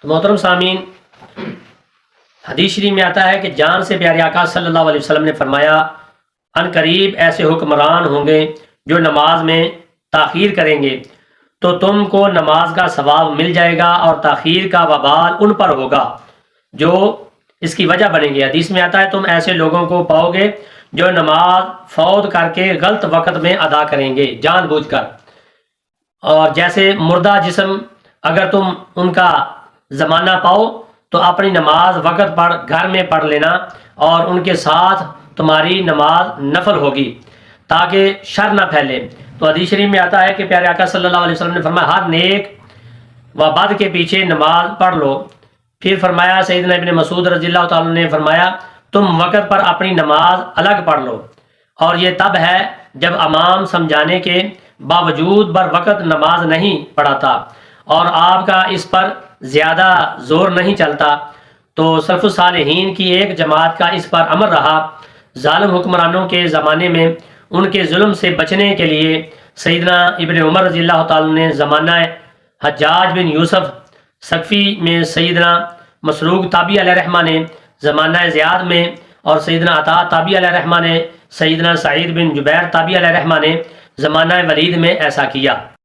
تو محترم سامعین، حدیث شریف میں آتا ہے کہ جان سے پیارے آقا صلی اللہ علیہ وسلم نے فرمایا ان قریب ایسے حکمران ہوں گے جو نماز میں تاخیر کریں گے تو تم کو نماز کا ثواب مل جائے گا اور تاخیر کا وبال ان پر ہوگا جو اس کی وجہ بنیں گے۔ حدیث میں آتا ہے تم ایسے لوگوں کو پاؤ گے جو نماز فوت کر کے غلط وقت میں ادا کریں گے جان بوجھ کر، اور جیسے مردہ جسم اگر تم ان کا زمانہ پاؤ تو اپنی نماز وقت پر گھر میں پڑھ لینا اور ان کے ساتھ تمہاری نماز نفل ہوگی تاکہ شر نہ پھیلے۔ تو حدیث شریف میں آتا ہے کہ پیارے آقا صلی اللہ علیہ وسلم نے فرمایا ہر نیک و بد کے پیچھے نماز پڑھ لو۔ پھر فرمایا سیدنا ابن مسعود رضی اللہ تعالیٰ نے فرمایا تم وقت پر اپنی نماز الگ پڑھ لو، اور یہ تب ہے جب امام سمجھانے کے باوجود بر وقت نماز نہیں پڑھاتا اور آپ کا اس پر زیادہ زور نہیں چلتا۔ تو سلف الصالحین کی ایک جماعت کا اس پر امر رہا۔ ظالم حکمرانوں کے زمانے میں ان کے ظلم سے بچنے کے لیے سیدنا ابن عمر رضی اللہ تعالیٰ نے زمانہ حجاج بن یوسف ثقفی میں سیدنا مسروق تابعی علیہ الرحمہ نے زمانہ زیاد میں، اور سیدنا عطا تابعی علیہ الرحمہ نے، سیدنا سعید بن جبیر تابعی علیہ الرحمہ نے زمانہ ولید میں ایسا کیا۔